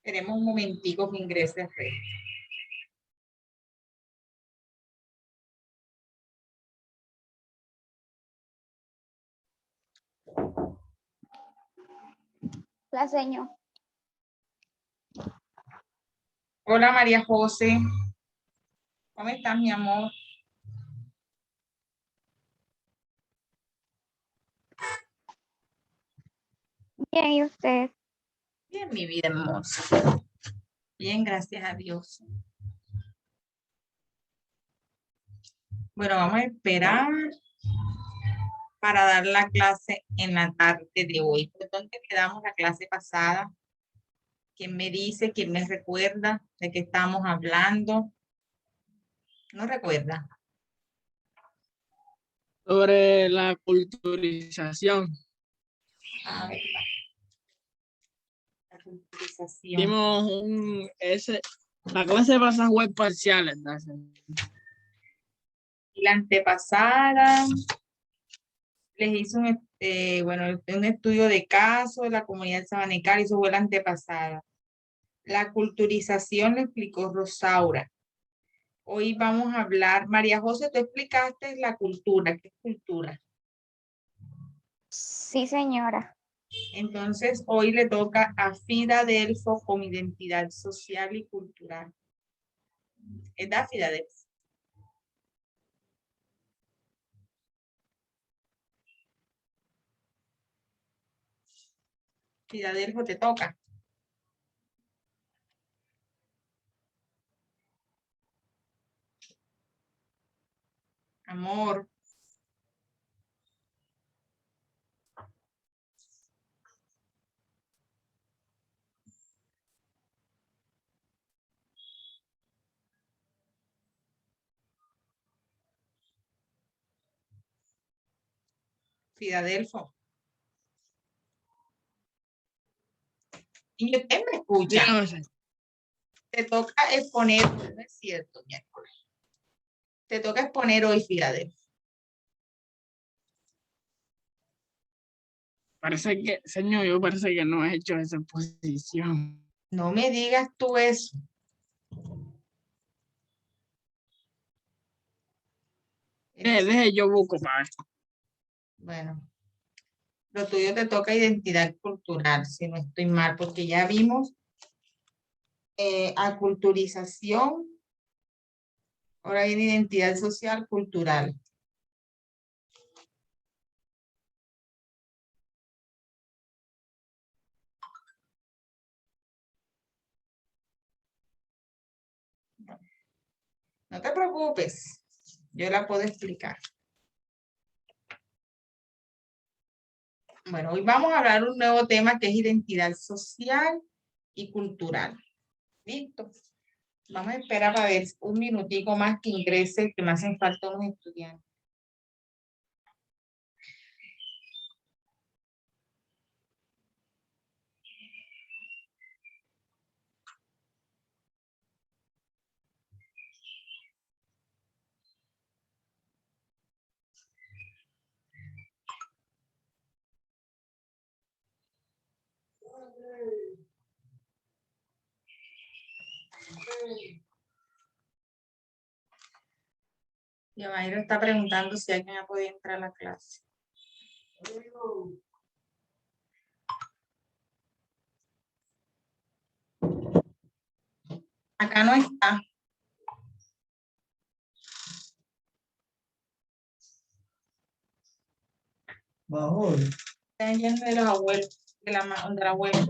Tenemos un momentico que ingrese Rey. La seño. Hola María José. ¿Cómo estás, mi amor? Bien, ¿y usted? Bien, mi vida hermosa. Bien, gracias a Dios. Bueno, vamos a esperar para dar la clase en la tarde de hoy. ¿Por dónde quedamos la clase pasada? ¿Quién me dice? ¿Quién me recuerda de qué estamos hablando? ¿No recuerda? Sobre la culturización. A ver, la culturización. Dimos la clase pasa web parciales. ¿No? La antepasada les hizo un estudio de caso de la comunidad sabanecal, eso fue la antepasada. La culturización le explicó Rosaura. Hoy vamos a hablar, María José, tú explicaste la cultura. ¿Qué es cultura? Sí, señora. Entonces, hoy le toca a Fida Delfo con identidad social y cultural. ¿Es Fida Delfo? Fida Delfo, te toca. Amor. Filadelfo. Y usted me escucha. Dígame. Te toca exponer, no es cierto, miércoles. Te toca exponer hoy, Filadelfo. Parece que, señor, yo parece que no he hecho esa exposición. No me digas tú eso. Deje, yo busco para esto. Bueno, lo tuyo te toca identidad cultural, si no estoy mal, porque ya vimos aculturización, ahora viene identidad social cultural. No te preocupes, yo la puedo explicar. Bueno, hoy vamos a hablar un nuevo tema que es identidad social y cultural. ¿Listo? Vamos a esperar para ver un minutico más que ingrese, que me hacen falta unos estudiantes. Y Mayro está preguntando si alguien ha podido entrar a la clase. Acá no está. Está lleno de los abuelos, de la abuela.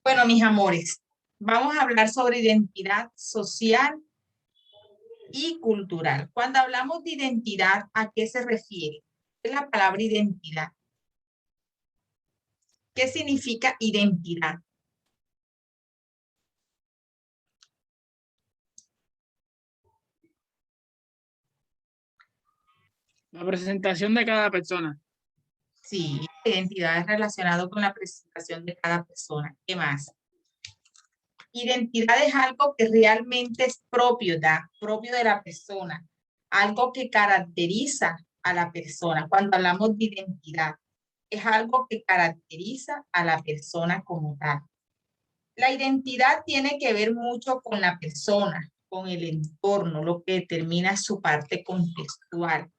Bueno, mis amores, vamos a hablar sobre identidad social y cultural. Cuando hablamos de identidad, ¿a qué se refiere? ¿Qué es la palabra identidad? ¿Qué significa identidad? La presentación de cada persona. Sí, identidad es relacionado con la presentación de cada persona. ¿Qué más? Identidad es algo que realmente es propio de la persona, algo que caracteriza a la persona. Cuando hablamos de identidad, es algo que caracteriza a la persona como tal. La identidad tiene que ver mucho con la persona, con el entorno, lo que determina su parte contextual.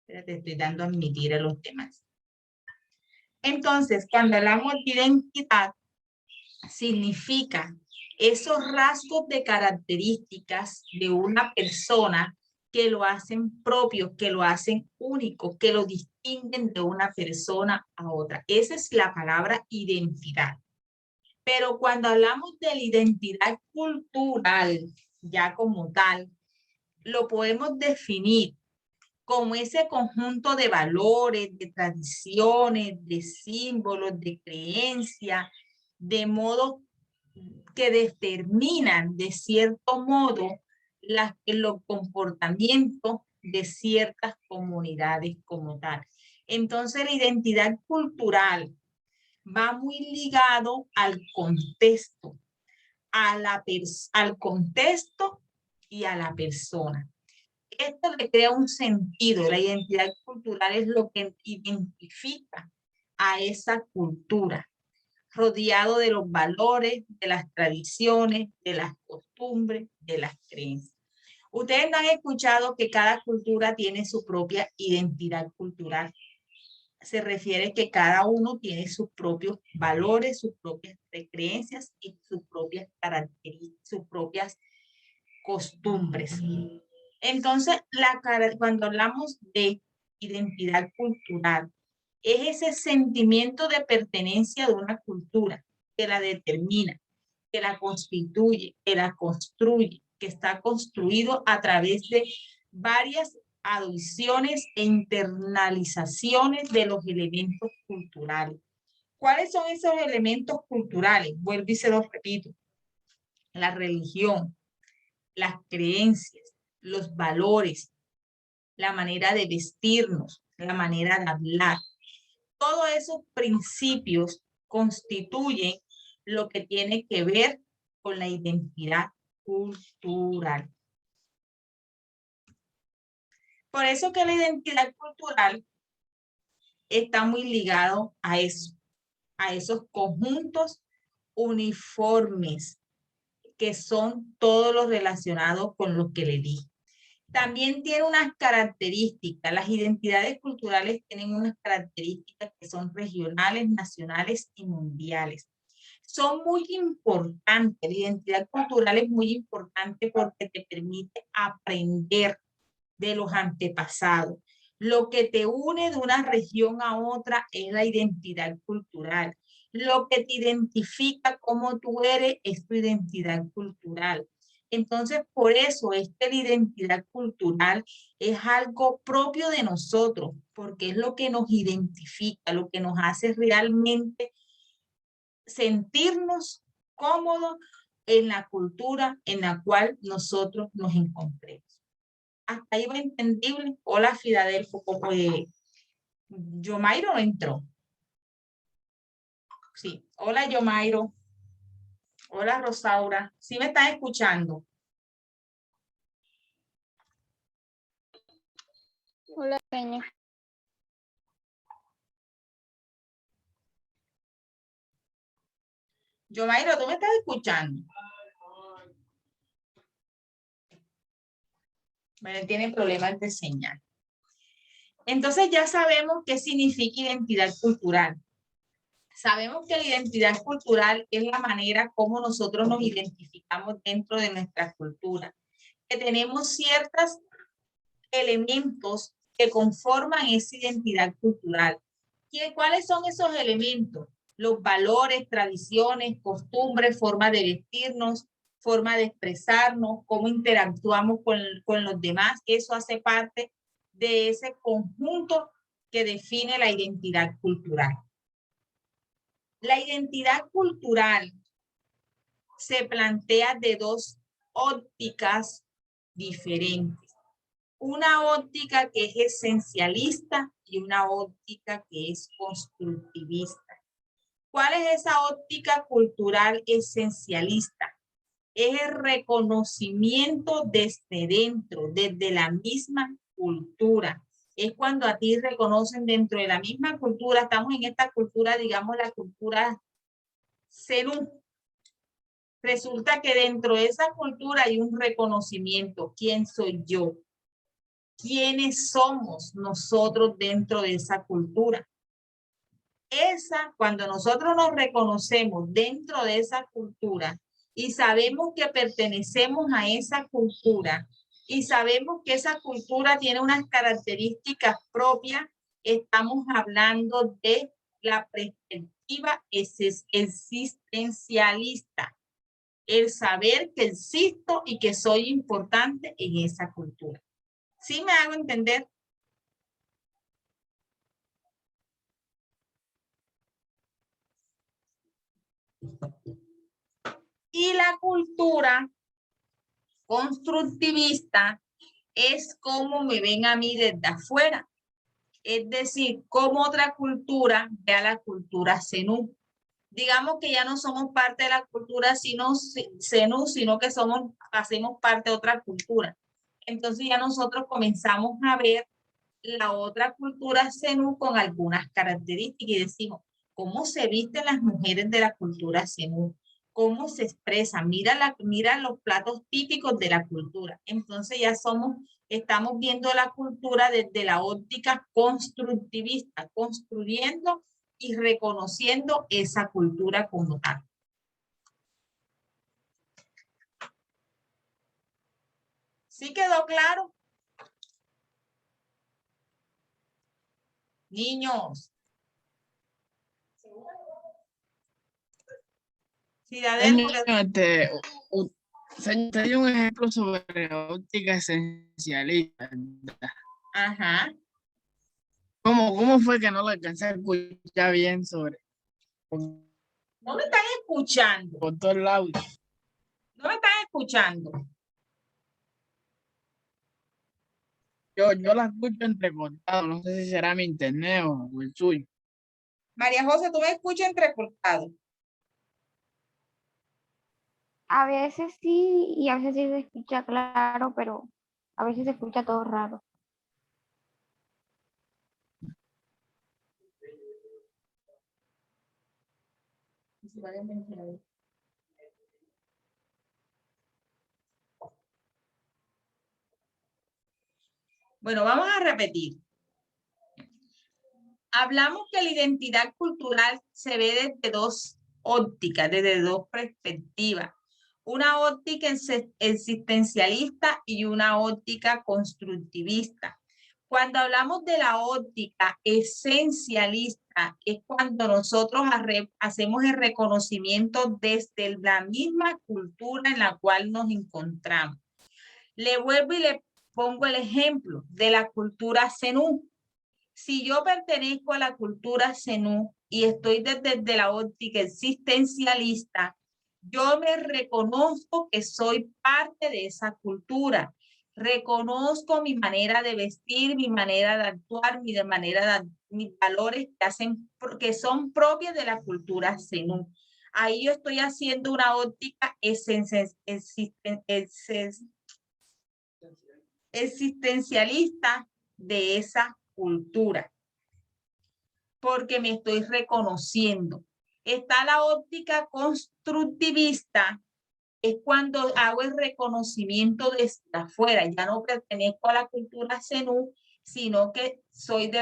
Te estoy dando a admitir a los demás. Entonces, cuando hablamos de identidad, significa esos rasgos de características de una persona que lo hacen propio, que lo hacen único, que lo distinguen de una persona a otra. Esa es la palabra identidad. Pero cuando hablamos de la identidad cultural, ya como tal, lo podemos definir como ese conjunto de valores, de tradiciones, de símbolos, de creencias, de modo que determinan de cierto modo los comportamientos de ciertas comunidades como tal. Entonces la identidad cultural va muy ligado al contexto, al contexto y a la persona. Esto le crea un sentido. La identidad cultural es lo que identifica a esa cultura, rodeado de los valores, de las tradiciones, de las costumbres, de las creencias. Ustedes no han escuchado que cada cultura tiene su propia identidad cultural. Se refiere que cada uno tiene sus propios valores, sus propias creencias y sus propias características, sus propias costumbres. Entonces, cuando hablamos de identidad cultural, es ese sentimiento de pertenencia de una cultura que la determina, que la constituye, que la construye, que está construido a través de varias adiciones e internalizaciones de los elementos culturales. ¿Cuáles son esos elementos culturales? Vuelvo y se los repito. La religión, las creencias, los valores, la manera de vestirnos, la manera de hablar. Todos esos principios constituyen lo que tiene que ver con la identidad cultural. Por eso que la identidad cultural está muy ligado a eso, a esos conjuntos uniformes que son todos los relacionados con lo que le di. También tiene unas características, las identidades culturales tienen unas características que son regionales, nacionales y mundiales. Son muy importantes, la identidad cultural es muy importante porque te permite aprender de los antepasados. Lo que te une de una región a otra es la identidad cultural. Lo que te identifica como tú eres es tu identidad cultural. Entonces, por eso es que la identidad cultural es algo propio de nosotros, porque es lo que nos identifica, lo que nos hace realmente sentirnos cómodos en la cultura en la cual nosotros nos encontremos. Hasta ahí va entendible. Hola, Filadelfo, como Yomairo no entró. Sí, hola, Yomairo. Hola, Rosaura. ¿Sí me están escuchando? Hola, señor. Yomairo, ¿tú me estás escuchando? Bueno, tiene problemas de señal. Entonces ya sabemos qué significa identidad cultural. Sabemos que la identidad cultural es la manera como nosotros nos identificamos dentro de nuestra cultura, que tenemos ciertos elementos que conforman esa identidad cultural. ¿Cuáles son esos elementos? Los valores, tradiciones, costumbres, forma de vestirnos, forma de expresarnos, cómo interactuamos con los demás. Eso hace parte de ese conjunto que define la identidad cultural. La identidad cultural se plantea de dos ópticas diferentes. Una óptica que es esencialista y una óptica que es constructivista. ¿Cuál es esa óptica cultural esencialista? es el reconocimiento desde dentro, desde la misma cultura. Es cuando a ti reconocen dentro de la misma cultura, estamos en esta cultura, digamos la cultura Zenú. Resulta que dentro de esa cultura hay un reconocimiento. ¿Quién soy yo? ¿Quiénes somos nosotros dentro de esa cultura? Cuando nosotros nos reconocemos dentro de esa cultura y sabemos que pertenecemos a esa cultura y sabemos que esa cultura tiene unas características propias, estamos hablando de la perspectiva existencialista, el saber que existo y que soy importante en esa cultura. ¿Sí me hago entender? Y la cultura constructivista es como me ven a mí desde afuera. Es decir, como otra cultura ve a la cultura Zenú. Digamos que ya no somos parte de la cultura Zenú, sino que hacemos parte de otra cultura. Entonces ya nosotros comenzamos a ver la otra cultura Zenú con algunas características y decimos, ¿cómo se visten las mujeres de la cultura Zenú? ¿Cómo se expresan? Mira los platos típicos de la cultura. Entonces ya estamos viendo la cultura desde la óptica constructivista, construyendo y reconociendo esa cultura como tal. ¿Sí quedó claro? Niños. Sí, Señor, señor, te dio un ejemplo sobre óptica esencialista, ¿verdad? Ajá. ¿Cómo fue que no lo alcancé a escuchar bien No me están escuchando. por todo el audio? No me están escuchando. Yo la escucho entrecortado, no sé si será mi internet o el suyo. María José, ¿tú me escuchas entrecortado? A veces sí y a veces sí se escucha claro, pero a veces se escucha todo raro. Bueno, vamos a repetir. Hablamos que la identidad cultural se ve desde dos ópticas, desde dos perspectivas. Una óptica existencialista y una óptica constructivista. Cuando hablamos de la óptica esencialista, es cuando nosotros hacemos el reconocimiento desde la misma cultura en la cual nos encontramos. Le vuelvo y le pongo el ejemplo de la cultura Zenú. Si yo pertenezco a la cultura Zenú y estoy desde la óptica existencialista, yo me reconozco que soy parte de esa cultura. Reconozco mi manera de vestir, mi manera de actuar, mis valores que son propios de la cultura Zenú. Ahí yo estoy haciendo una óptica existencialista de esa cultura, porque me estoy reconociendo. Está la óptica constructivista, es cuando hago el reconocimiento desde afuera, ya no pertenezco a la cultura Zenú, sino que soy de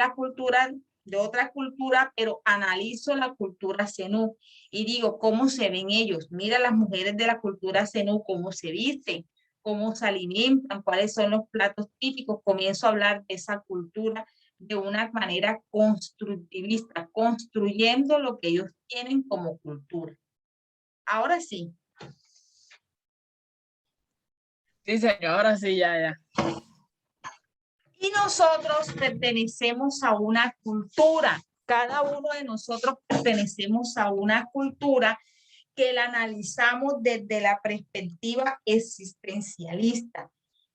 otra cultura, pero analizo la cultura Zenú y digo, ¿cómo se ven ellos? Mira las mujeres de la cultura Zenú, cómo se visten, cómo se alimentan, cuáles son los platos típicos. Comienzo a hablar de esa cultura de una manera constructivista, construyendo lo que ellos tienen como cultura. Ahora sí. Sí, señor, ahora sí, ya. Y nosotros pertenecemos a una cultura. Cada uno de nosotros pertenecemos a una cultura que la analizamos desde la perspectiva existencialista.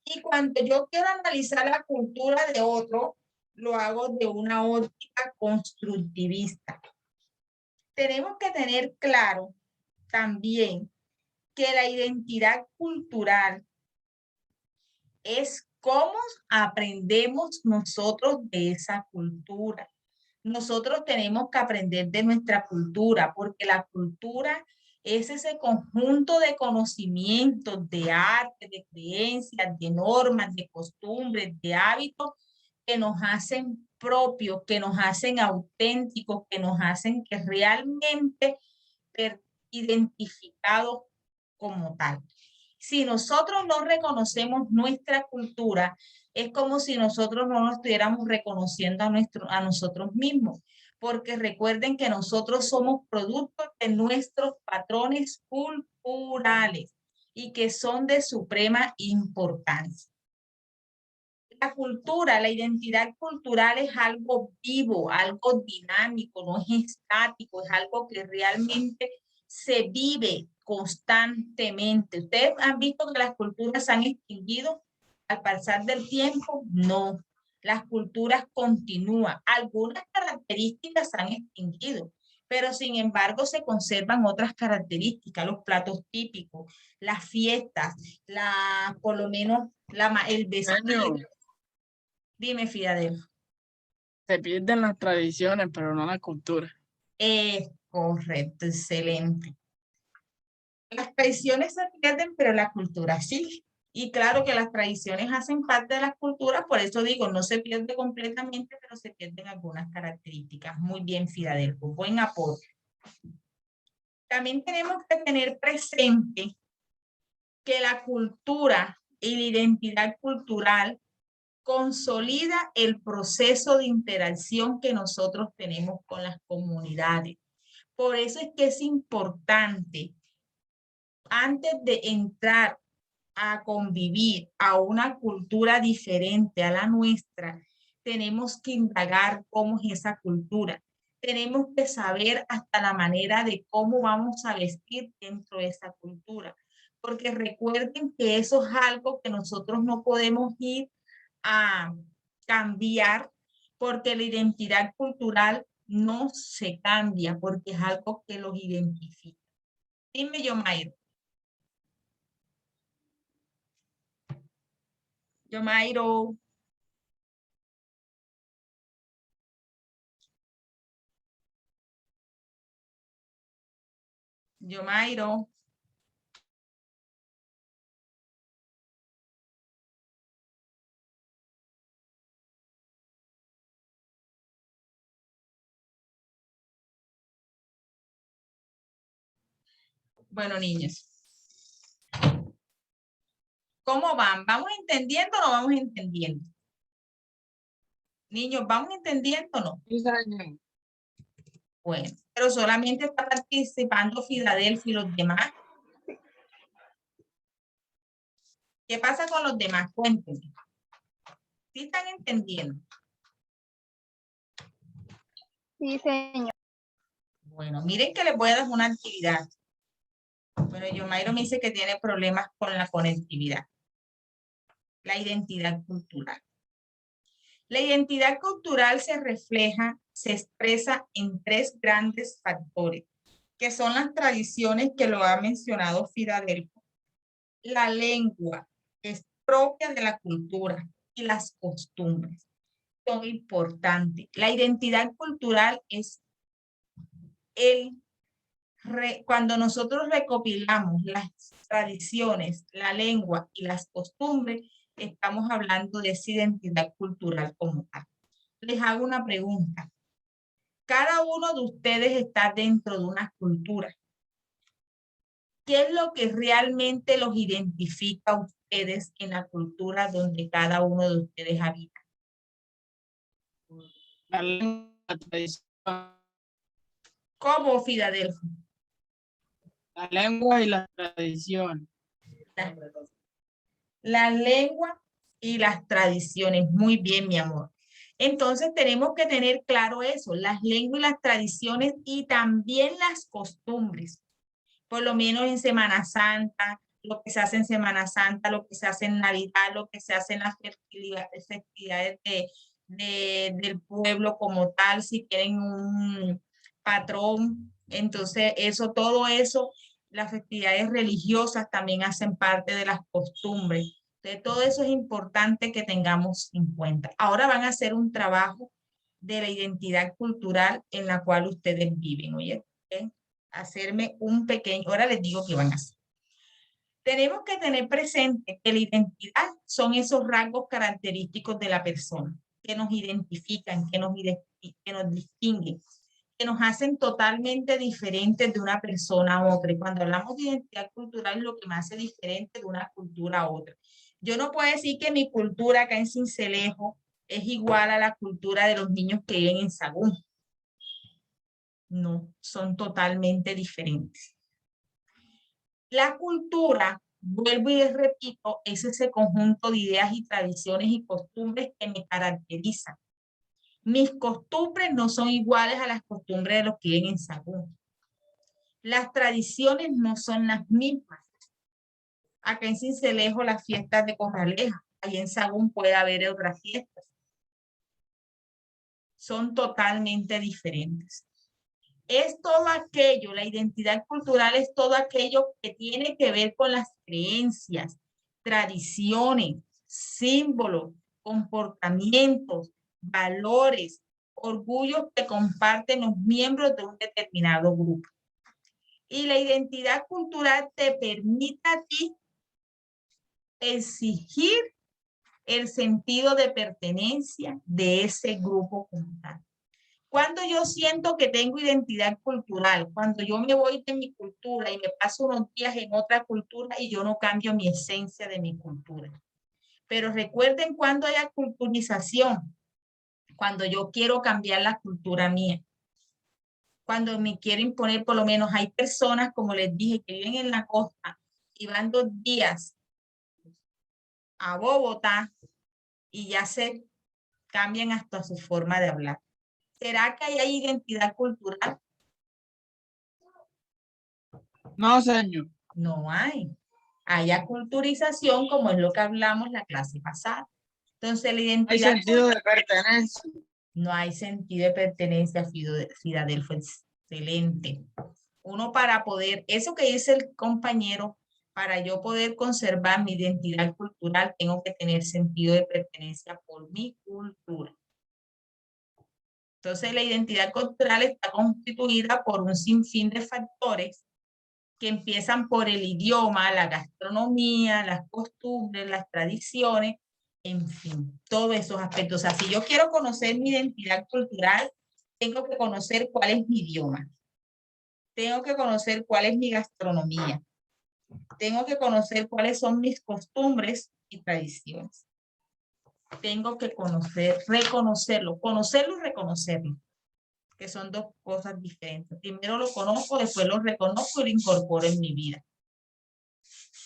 Y cuando yo quiero analizar la cultura de otro, lo hago de una óptica constructivista. Tenemos que tener claro también que la identidad cultural es cómo aprendemos nosotros de esa cultura. Nosotros tenemos que aprender de nuestra cultura, porque la cultura es ese conjunto de conocimientos, de arte, de creencias, de normas, de costumbres, de hábitos que nos hacen propios, que nos hacen auténticos, que nos hacen que realmente identificados como tal. Si nosotros no reconocemos nuestra cultura, es como si nosotros no nos estuviéramos reconociendo a nosotros mismos, porque recuerden que nosotros somos productos de nuestros patrones culturales y que son de suprema importancia. La cultura, la identidad cultural es algo vivo, algo dinámico, no es estático, es algo que realmente se vive constantemente. ¿Ustedes han visto que las culturas se han extinguido al pasar del tiempo? No, las culturas continúan. Algunas características se han extinguido, pero sin embargo se conservan otras características, los platos típicos, las fiestas, por lo menos el vestido. Dime, Filadelfo. Se pierden las tradiciones, pero no la cultura. Correcto, excelente. Las tradiciones se pierden, pero la cultura sí. Y claro que las tradiciones hacen parte de las culturas, por eso digo, no se pierde completamente, pero se pierden algunas características. Muy bien, Filadelfo, buen aporte. También tenemos que tener presente que la cultura y la identidad cultural consolida el proceso de interacción que nosotros tenemos con las comunidades. Por eso es que es importante, antes de entrar a convivir a una cultura diferente a la nuestra, tenemos que indagar cómo es esa cultura. Tenemos que saber hasta la manera de cómo vamos a vestir dentro de esa cultura. Porque recuerden que eso es algo que nosotros no podemos ir a cambiar, porque la identidad cultural no se cambia, porque es algo que los identifica. Dime, Yomairo. Yomairo. Yomairo. Bueno, niños. ¿Cómo van? ¿Vamos entendiendo o no vamos entendiendo? Niños, ¿vamos entendiendo o no? Sí, señor. Bueno, pero solamente está participando Filadelfia y los demás. ¿Qué pasa con los demás? Cuéntenme. ¿Sí están entendiendo? Sí, señor. Bueno, miren que les voy a dar una actividad. Bueno, Yomairo me dice que tiene problemas con la conectividad. La identidad cultural. La identidad cultural se refleja, se expresa en tres grandes factores, que son las tradiciones que lo ha mencionado Filadelfo, la lengua, que es propia de la cultura, y las costumbres. Son importantes. La identidad cultural es cuando nosotros recopilamos las tradiciones, la lengua y las costumbres, estamos hablando de esa identidad cultural como tal. Les hago una pregunta. Cada uno de ustedes está dentro de una cultura. ¿Qué es lo que realmente los identifica a ustedes en la cultura donde cada uno de ustedes habita? La lengua, la tradición, ¿Cómo, Filadelfo? la lengua y la tradición. La lengua y las tradiciones. Muy bien, mi amor. Entonces tenemos que tener claro eso, las lenguas y las tradiciones y también las costumbres. Por lo menos en Semana Santa, lo que se hace en Semana Santa, lo que se hace en Navidad, lo que se hace en las festividades del pueblo como tal, si tienen un patrón. Entonces, todo eso Las festividades religiosas también hacen parte de las costumbres. Entonces, todo eso es importante que tengamos en cuenta. Ahora van a hacer un trabajo de la identidad cultural en la cual ustedes viven, ¿oye? ¿Okay? Hacerme un pequeño, ahora les digo qué van a hacer. Tenemos que tener presente que la identidad son esos rasgos característicos de la persona, que nos identifican, que nos distinguen, que nos hacen totalmente diferentes de una persona a otra. Y cuando hablamos de identidad cultural, es lo que me hace diferente de una cultura a otra. Yo no puedo decir que mi cultura acá en Sincelejo es igual a la cultura de los niños que viven en Sagún. No, son totalmente diferentes. La cultura, vuelvo y les repito, es ese conjunto de ideas y tradiciones y costumbres que me caracterizan. Mis costumbres no son iguales a las costumbres de los que viven en Sagún. Las tradiciones no son las mismas. Acá en Sincelejo las fiestas de Corraleja, allí en Sagún puede haber otras fiestas. Son totalmente diferentes. Es todo aquello, la identidad cultural es todo aquello que tiene que ver con las creencias, tradiciones, símbolos, comportamientos, valores, orgullos que comparten los miembros de un determinado grupo. Y la identidad cultural te permite a ti exigir el sentido de pertenencia de ese grupo como tal. Cuando yo siento que tengo identidad cultural, cuando yo me voy de mi cultura y me paso unos días en otra cultura y yo no cambio mi esencia de mi cultura. Pero recuerden cuando haya culturización, cuando yo quiero cambiar la cultura mía, cuando me quiero imponer, por lo menos hay personas, como les dije, que viven en la costa y van 2 días a Bogotá y ya se cambian hasta su forma de hablar. ¿Será que hay identidad cultural? No, señor. No hay. Hay aculturización, como es lo que hablamos la clase pasada. Entonces, la Hay identidad sentido de pertenencia. no hay sentido de pertenencia. Fidel fue excelente. Uno para poder, eso que dice el compañero, para yo poder conservar mi identidad cultural, tengo que tener sentido de pertenencia por mi cultura. Entonces, la identidad cultural está constituida por un sinfín de factores que empiezan por el idioma, la gastronomía, las costumbres, las tradiciones, en fin, todos esos aspectos. O sea, si yo quiero conocer mi identidad cultural, tengo que conocer cuál es mi idioma, tengo que conocer cuál es mi gastronomía, tengo que conocer cuáles son mis costumbres y tradiciones. Tengo que reconocerlo y reconocerlo, que son dos cosas diferentes. Primero lo conozco, después lo reconozco y lo incorporo en mi vida.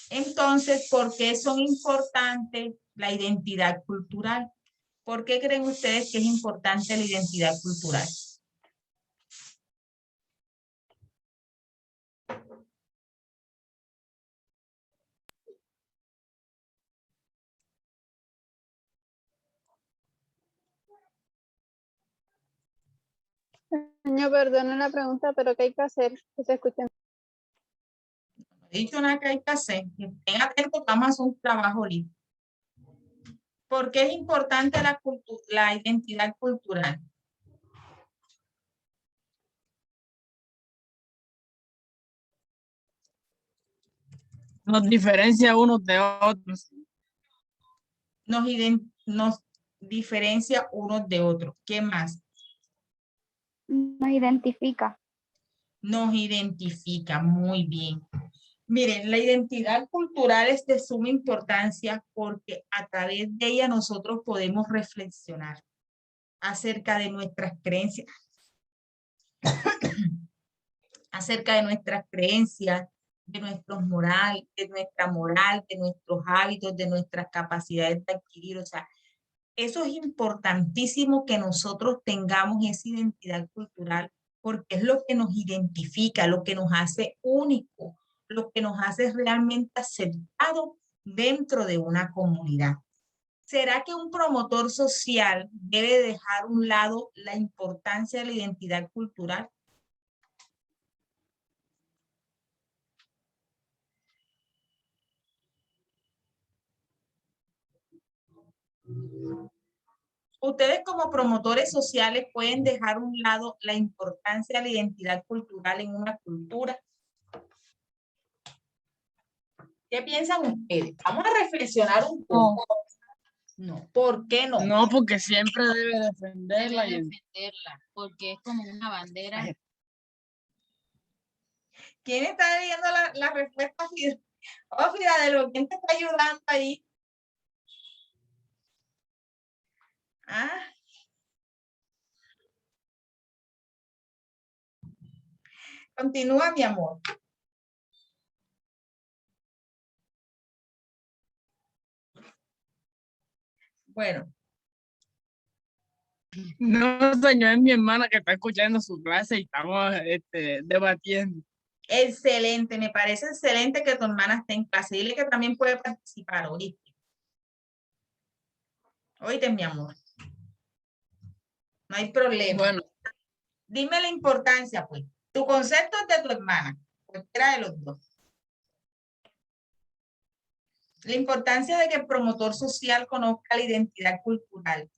Entonces, ¿por qué son importantes la identidad cultural? ¿Por qué creen ustedes que es importante la identidad cultural? Señor, perdone la pregunta, pero ¿qué hay que hacer? Que se escuchen. No he dicho nada que hay que hacer. Estén atentos, vamos a hacer un trabajo libre. ¿Por qué es importante la identidad cultural? Nos diferencia unos de otros. Nos diferencia unos de otros. ¿Qué más? Nos identifica. Nos identifica muy bien. Miren, la identidad cultural es de suma importancia porque a través de ella nosotros podemos reflexionar acerca de nuestras creencias, acerca de nuestras creencias, de nuestra moral, de nuestros hábitos, de nuestras capacidades de adquirir. O sea, eso es importantísimo que nosotros tengamos esa identidad cultural porque es lo que nos identifica, lo que nos hace único, lo que nos hace realmente aceptados dentro de una comunidad. ¿Será que un promotor social debe dejar a un lado la importancia de la identidad cultural? Ustedes como promotores sociales pueden dejar a un lado la importancia de la identidad cultural en una cultura. ¿Qué piensan ustedes? Vamos a reflexionar un poco. No, ¿por qué no? No, porque siempre debe defenderla. Debe defenderla, porque es como una bandera. ¿Quién está leyendo la respuesta? Oh, Fidadelo, ¿quién te está ayudando ahí? Ah. Continúa, mi amor. Bueno, No, señor, es mi hermana que está escuchando su clase y estamos debatiendo. excelente, me parece excelente que tu hermana esté en clase. Dile que también puede participar, ¿oíste? Oíste, mi amor. No hay problema. Bueno, Dime la importancia, pues. Tu concepto es de tu hermana, cualquiera de los dos. La importancia de que el promotor social conozca la identidad cultural.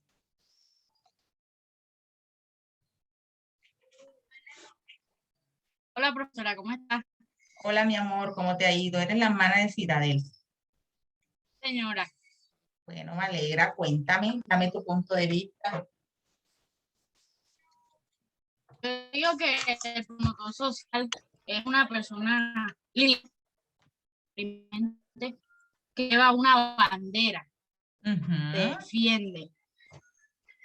Hola, profesora, ¿cómo estás? Hola, mi amor, ¿cómo te ha ido? Eres la hermana de Fidadel. Señora, Bueno, me alegra, cuéntame, dame tu punto de vista. yo digo que el promotor social es una persona libre que lleva una bandera, defiende,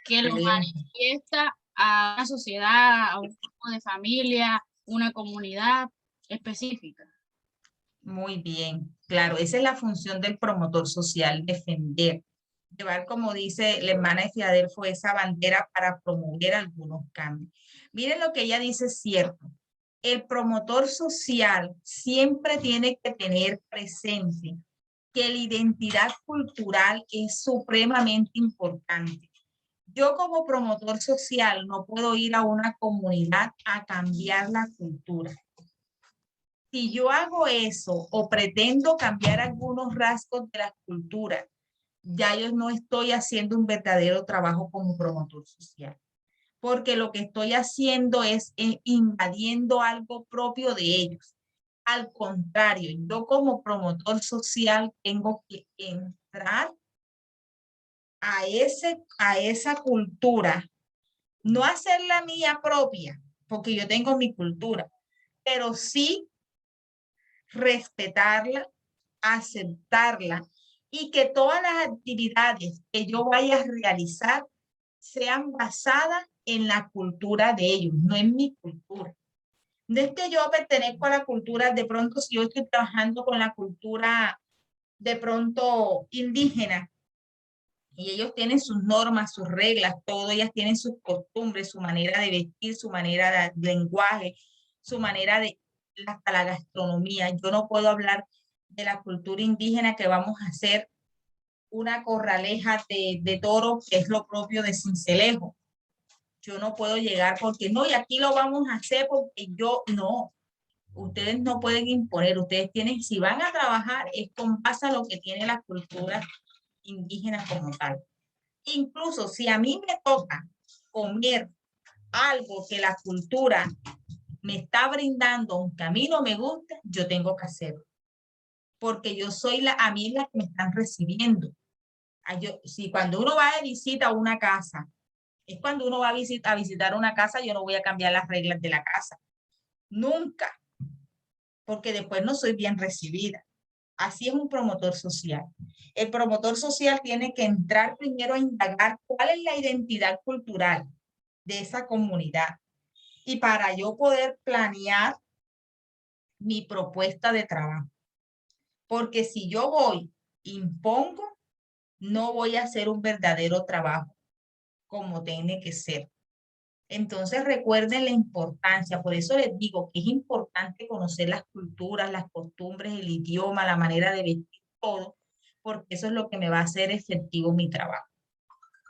que lo manifiesta a una sociedad, a un grupo de familia, una comunidad específica. Muy bien, claro, esa es la función del promotor social, defender, llevar, como dice la hermana de Filadelfo, esa bandera para promover algunos cambios. Miren lo que ella dice, es cierto. El promotor social siempre tiene que tener presente que la identidad cultural es supremamente importante. Yo como promotor social no puedo ir a una comunidad a cambiar la cultura. Si yo hago eso o pretendo cambiar algunos rasgos de la cultura, ya yo no estoy haciendo un verdadero trabajo como promotor social, porque lo que estoy haciendo es invadiendo algo propio de ellos. Al contrario, yo como promotor social tengo que entrar a esa cultura, no hacerla mía propia, porque yo tengo mi cultura, pero sí respetarla, aceptarla y que todas las actividades que yo vaya a realizar sean basadas en la cultura de ellos, no en mi cultura. No es que yo pertenezco a la cultura, de pronto si yo estoy trabajando con la cultura de pronto indígena y ellos tienen sus normas, sus reglas, todo, ellas tienen sus costumbres, su manera de vestir, su manera de lenguaje, su manera de hasta la gastronomía. Yo no puedo hablar de la cultura indígena que vamos a hacer una corraleja de toro, que es lo propio de Sincelejo. Yo no puedo llegar porque no, y aquí lo vamos a hacer porque yo no. Ustedes no pueden imponer, ustedes tienen, si van a trabajar, es con base a lo que tiene la cultura indígena como tal. Incluso si a mí me toca comer algo que la cultura me está brindando, aunque a mí no me gusta, yo tengo que hacerlo. Porque yo soy a mí es la que me están recibiendo. Si cuando uno va de visita a una casa, es cuando uno va a visitar una casa, yo no voy a cambiar las reglas de la casa. Nunca. Porque después no soy bien recibida. Así es un promotor social. El promotor social tiene que entrar primero a indagar cuál es la identidad cultural de esa comunidad. Y para yo poder planear mi propuesta de trabajo. Porque si yo voy, impongo, no voy a hacer un verdadero trabajo como tiene que ser. Entonces recuerden la importancia, por eso les digo que es importante conocer las culturas, las costumbres, el idioma, la manera de vestir, todo, porque eso es lo que me va a hacer efectivo mi trabajo.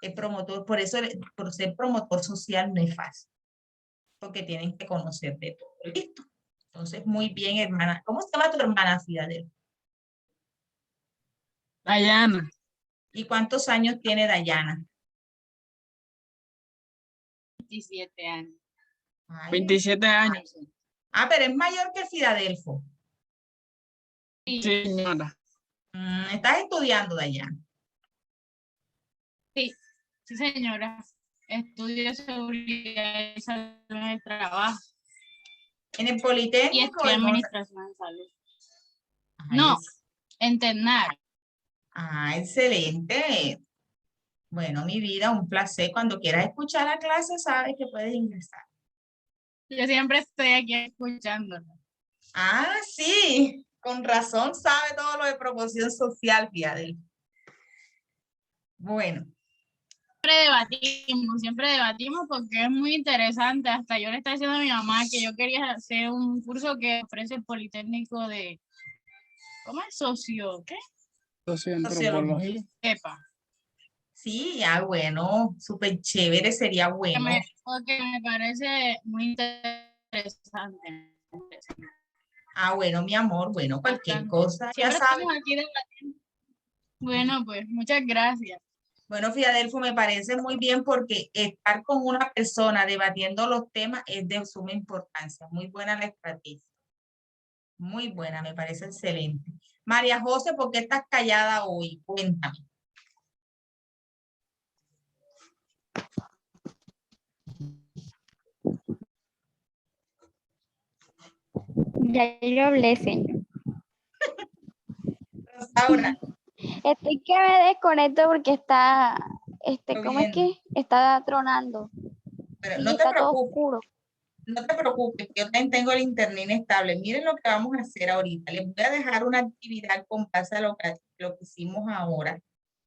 El promotor, por eso, por ser promotor social no es fácil, porque tienen que conocer de todo. ¿Listo? Entonces, muy bien, hermana. ¿Cómo se llama tu hermana, Fidel? Dayana. ¿Y cuántos años tiene Dayana? 27 años. Ay, 27 años. pero es mayor que Filadelfo. Sí, Sí, señora. Estás estudiando, Dayana. sí, señora. Estudio seguridad y salud en el trabajo ¿En el y Politécnico? estudio administración de salud. Ay, No, en TENAR. excelente. Bueno, mi vida, un placer. Cuando quieras escuchar la clase, sabes que puedes ingresar. Yo siempre estoy aquí escuchándolo. Sí, con razón sabe todo lo de promoción social, Fiadel. Bueno, Siempre debatimos porque es muy interesante. Hasta yo le estaba diciendo a mi mamá que yo quería hacer un curso que ofrece el Politécnico de, ¿cómo es? ¿Qué? Socioantropología. Epa. sí, bueno, súper chévere, sería bueno. Porque me parece muy interesante. Bueno, mi amor, bueno, cualquier Bastante. cosa, ya Siempre sabes. estamos aquí debatiendo. Bueno, pues muchas gracias. Bueno, Fiadelfo, me parece muy bien porque estar con una persona debatiendo los temas es de suma importancia. Muy buena la estrategia. Muy buena, me parece excelente. María José, ¿por qué estás callada hoy? Cuéntame. Ya yo hablé, señor. Rosaura, Estoy que me desconecto porque está, ¿cómo es lloviendo. que? Está tronando Pero y no te está todo preocupes. oscuro. No te preocupes, yo también tengo el internet inestable. Miren lo que vamos a hacer ahorita. Les voy a dejar una actividad con base a lo que hicimos ahora,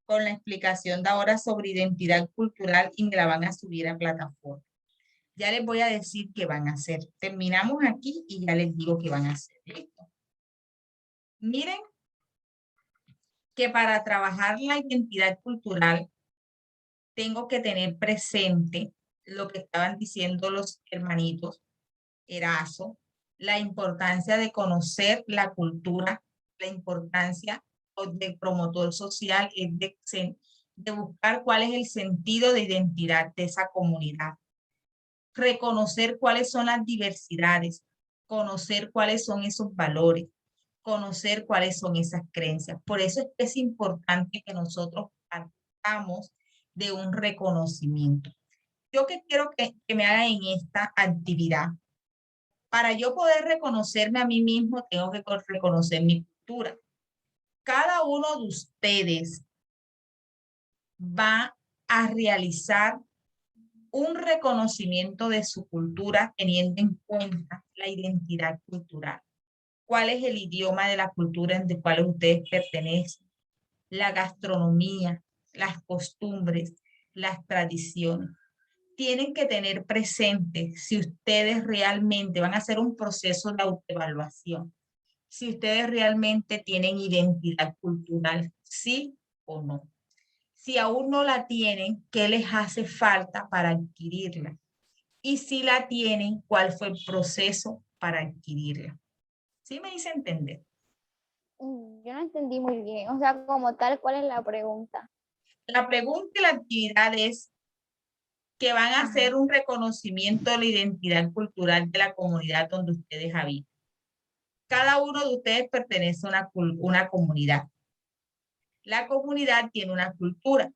con la explicación de ahora sobre identidad cultural y me la van a subir a plataforma. Ya les voy a decir qué van a hacer. Terminamos aquí y ya les digo qué van a hacer. ¿Listo? Miren que para trabajar la identidad cultural tengo que tener presente lo que estaban diciendo los hermanitos Erazo, la importancia de conocer la cultura, la importancia del promotor social es de buscar cuál es el sentido de identidad de esa comunidad, reconocer cuáles son las diversidades, conocer cuáles son esos valores, conocer cuáles son esas creencias. Por eso es que es importante que nosotros partamos de un reconocimiento. Yo que quiero que me hagan en esta actividad, para yo poder reconocerme a mí mismo, tengo que reconocer mi cultura. Cada uno de ustedes va a realizar un reconocimiento de su cultura teniendo en cuenta la identidad cultural. ¿Cuál es el idioma de la cultura en la cual ustedes pertenecen? La gastronomía, las costumbres, las tradiciones. Tienen que tener presente si ustedes realmente van a hacer un proceso de autoevaluación, si ustedes realmente tienen identidad cultural, sí o no. Si aún no la tienen, ¿qué les hace falta para adquirirla? Y si la tienen, ¿cuál fue el proceso para adquirirla? ¿Sí me hice entender? Yo no entendí muy bien. O sea, como tal, ¿cuál es la pregunta? La pregunta y la actividad es que van a hacer un reconocimiento de la identidad cultural de la comunidad donde ustedes habitan. Cada uno de ustedes pertenece a una comunidad. La comunidad tiene una cultura.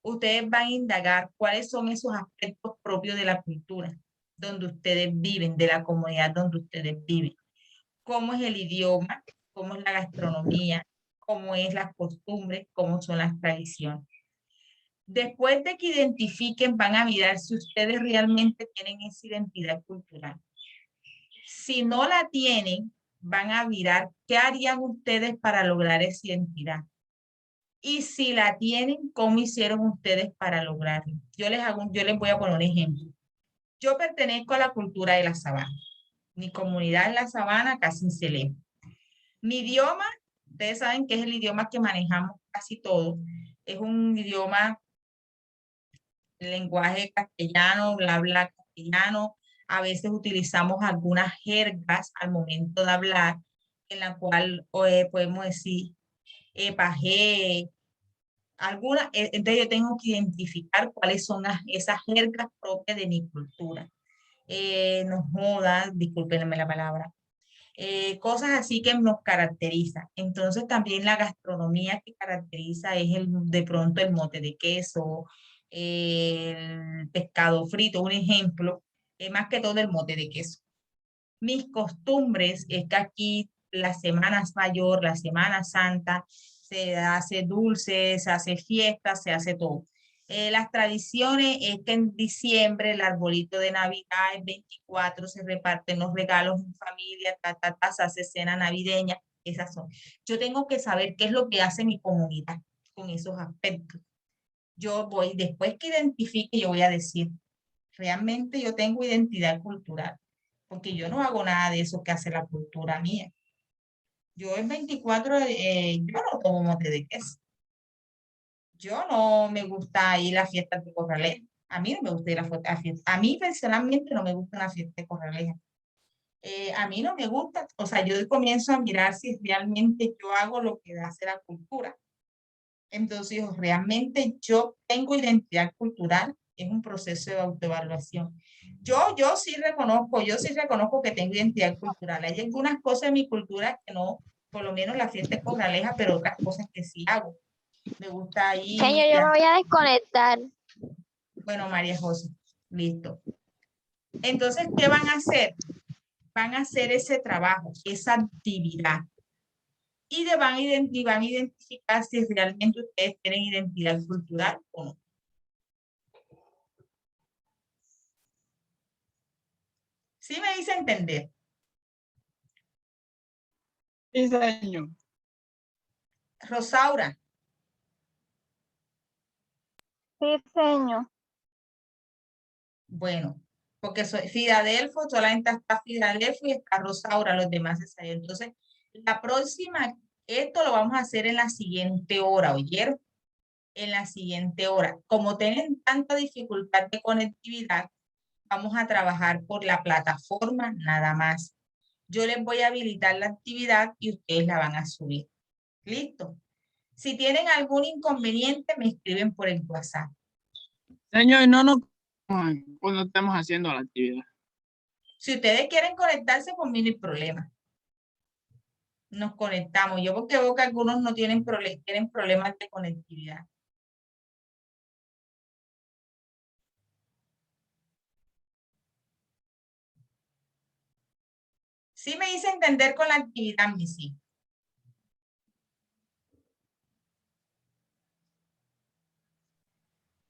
Ustedes van a indagar cuáles son esos aspectos propios de la cultura donde ustedes viven, de la comunidad donde ustedes viven. Cómo es el idioma, cómo es la gastronomía, cómo es las costumbres, cómo son las tradiciones. Después de que identifiquen, van a mirar si ustedes realmente tienen esa identidad cultural. Si no la tienen, van a mirar qué harían ustedes para lograr esa identidad. Y si la tienen, ¿cómo hicieron ustedes para lograrlo? Yo les voy a poner un ejemplo. Yo pertenezco a la cultura de la sabana. Mi comunidad es la sabana, casi en Selén. Mi idioma, ustedes saben que es el idioma que manejamos casi todos. Es un idioma, lenguaje castellano, bla castellano. A veces utilizamos algunas jergas al momento de hablar, en la cual podemos decir pajé, Entonces yo tengo que identificar cuáles son esas jergas propias de mi cultura. No jodas, discúlpenme la palabra. Cosas así que nos caracteriza. Entonces también la gastronomía que caracteriza es de pronto el mote de queso, el pescado frito, un ejemplo, más que todo el mote de queso. Mis costumbres es que aquí la Semana Mayor, la Semana Santa, se hace dulce, se hace fiesta, se hace todo. Las tradiciones es que en diciembre el arbolito de Navidad, el 24, se reparten los regalos en familia, se hace cena navideña, esas son. Yo tengo que saber qué es lo que hace mi comunidad con esos aspectos. Yo voy, después que identifique, yo voy a decir, realmente yo tengo identidad cultural, porque yo no hago nada de eso que hace la cultura mía. Yo el 24, yo no tomo mote de queso. Yo no me gusta ir a fiestas de Corraleja. A mí no me gusta ir a fiestas. A mí personalmente no me gusta una fiesta de Corraleja. A mí no me gusta, o sea, yo comienzo a mirar si realmente yo hago lo que hace la cultura. Entonces, realmente yo tengo identidad cultural, es un proceso de autoevaluación. Yo sí reconozco que tengo identidad cultural. Hay algunas cosas en mi cultura que no, por lo menos la fiesta de Corraleja, pero otras cosas que sí hago. Me gusta ir. Señor, yo me voy a desconectar. Bueno, María José, listo. Entonces, ¿qué van a hacer? Van a hacer ese trabajo, esa actividad. Y van a identificar si realmente ustedes tienen identidad cultural o no. ¿Sí me dice entender? Sí, señor. Rosaura, Sí, señor. bueno, porque soy Filadelfo, solamente está Filadelfo y está Rosaura, los demás se salieron. Entonces, la próxima, esto lo vamos a hacer en la siguiente hora, ¿oyeron? En la siguiente hora. Como tienen tanta dificultad de conectividad, vamos a trabajar por la plataforma nada más. Yo les voy a habilitar la actividad y ustedes la van a subir. ¿Listo? Si tienen algún inconveniente, me escriben por el WhatsApp. Señor, no nos cuando estemos haciendo la actividad. Si ustedes quieren conectarse, pues no hay problema. Nos conectamos. Yo porque veo que algunos no tienen, tienen problemas de conectividad. Sí me hice entender con la actividad, mi sí.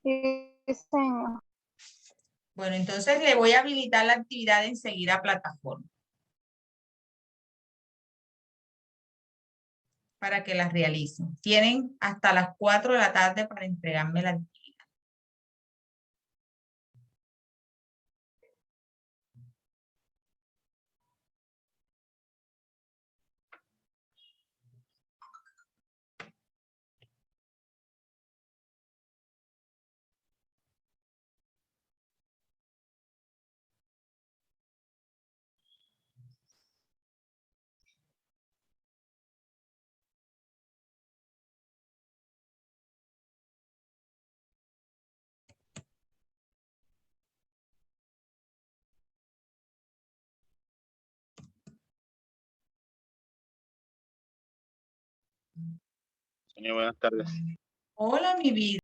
Sí, señor. Bueno, entonces le voy a habilitar la actividad enseguida a plataforma. Para que las realicen. Tienen hasta las 4 de la tarde para entregarme la actividad. Señor, buenas tardes. Hola, mi vida.